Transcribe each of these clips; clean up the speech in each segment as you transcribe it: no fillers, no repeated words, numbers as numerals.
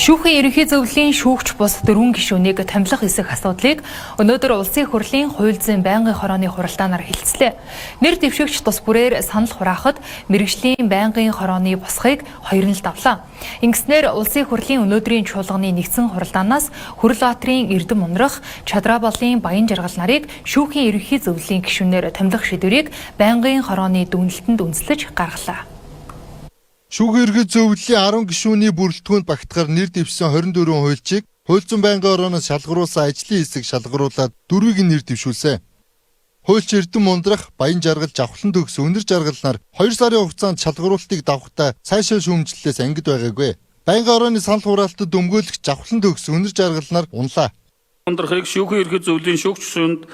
Шүүхийн ерөнхий зөвлөлийн шүүгч бус 4 гишүүнийг томилох эсэх асуудлыг өнөөдөр улсын хурлын хууль зүйн байнгын хорооны хуралдаанаар хэлцлээ. Нэр дэвшигч тус бүрээр санал хураахад мэргэжлийн байнгын хорооны босхийг хоёр нь л давлаа. Ингэснээр улсын хурлын өнөөдрийн чуулганы нэгдсэн хуралдаанаас Хүрлбаатарын Эрдэм ундрах, Чадрабалын Баян Жаргал нарыг шүүхийн ерөнхий зөвлөлийн гишүүнээр томилох шийдвэрийг байнгын хорооны дүгнэлтэнд үндэслэж гаргалаа. Шүүхийн ерөнхий зөвлөлийн 10 гишүүний бүрэлдэхүүнд багтахаар нэр дэвшсэн 24 хуульчийг хууль зүйн байнгын орооноос шалгаруулсан ажлын хэсэг шалгаруулад 4-ийг нэр дэвшүүлсэн. Хуульч Эрдэм ундрах, Баян Жаргал, Жавхлан төгс, Өнөр Жаргал нар 2 сарын хугацаанд шалгаруулалтыг давахдаа цаашаа шүүмжлэлээс ангид байгаагүй. Байнгын орооны санал хураалтад өмгөөлөгч Жавхлан төгс, Өнөр Жаргал нар унлаа. Ундрахыг шүүхийн ерөнхий зөвлөлийн шүүгчсэнд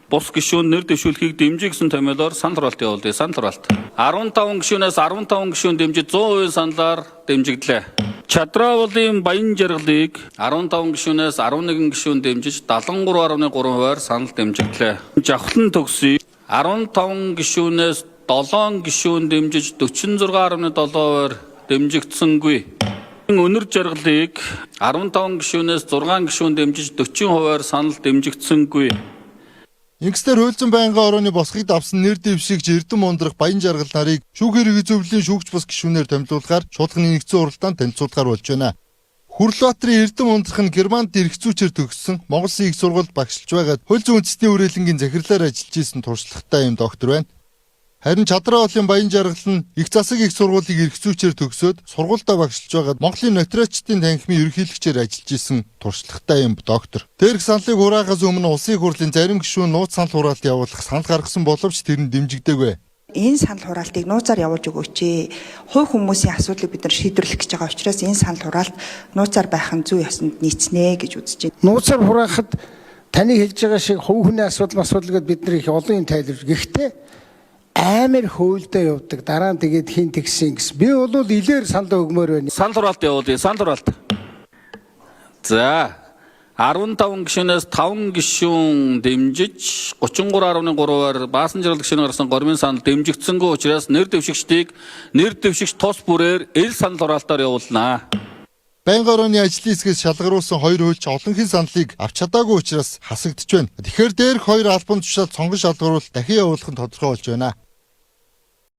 бус гишүүн нэр дэвшүүлэхийг дэмжиж гэсэн томьёолоор санал хураалт явуулъя. Санал хураалт. 15 гишүүнээс 15 гишүүн дэмжиж 100% саналаар дэмжигдлээ. Чадрабалын Баян Жаргалыг 15 гишүүнээс 11 гишүүн дэмжиж 73.3%-аар санал дэмжигдлээ. Жавхлан төгсийг 15 гишүүнээс 7 гишүүн дэмжиж 46.7%-аар дэмжигдсэнгүй. Өнөр Жаргалыг 15 гишүүнээс 6 гишүүн дэмжиж 40%-аар санал дэмжигдсэнгүй. Ингэснээр хууль зүйн байнгын орооны босхийг давсан нэр дэвшигч Эрдэм ундрах, Баян Жаргал нарыг шүүхийн ерөнхий зөвлөлийн шүүгч бус гишүүнээр томилуулахаар чуулганы нэгдсэн хуралдаанд танилцуулахаар болж байна. Хүрлбаатарын Эрдэм ундрах нь Германд эрх зүйчээр төгссөн Монгол Улсын их сургуульд багшилж байгаад хууль зүйн үндэсний хүрээлэнгийн захирлаар ажиллаж исэн туршлагатай юм доктор байна. Харин Чадрабалын Баян Жаргал нь их засаг их сургуулийг эрх зүйчээр төгсөөд сургуультай багшилж байгаад Монголын нотариочдын танхимын ерөнхийлөгчээр ажиллаж исэн туршлагатай юм доктор. Тэрх саналыг хураахаас өмнө улсын хурлын зарим гишүүн нууц санал хураалт явуулах санал гаргасан боловч тэр нь дэмжигдээгүй. Энэ санал хураалтыг нууцаар явуулж өгөөч. Хувь хүмүүсийн асуудлыг бид нар шийдвэрлэх гэж байгаа учраас энэ санал хураалт нууцаар байх нь зүй ёсонд нийцнэ гэж үзэж байна. Нууцаар хураахад таны хэлж байгаа шиг хувь хүний асуудал гэдээ бид нар их олон юм тайлбарж. Гэхдээ амар хөөлдөө явдаг. Дараа нь тэгээд хин тэгсэн гэс. Би бол илээр санал өгмөр байна. Санал хураалт явуулъя. Санал хураалт. За 15 гишүүнээс 5 гишүүн дэмжиж 33.3%-аар Баасан Жаргал гишүүн гаргасан гормын санал дэмжигдсэнгүй учраас нэр дэвшигч тус бүрээр ил санал хураалтаар явуулнаа. Байнгын орооны ажлын хэсгээс шалгаруулсан 2 хуульч олонхын саналыг авч чадаагүй учраас хасагдж байна. Тэгэхээр дээрх 2 албан тушаал цонгон шалгаруулалт дахин явуулах нь тодорхой болж байна.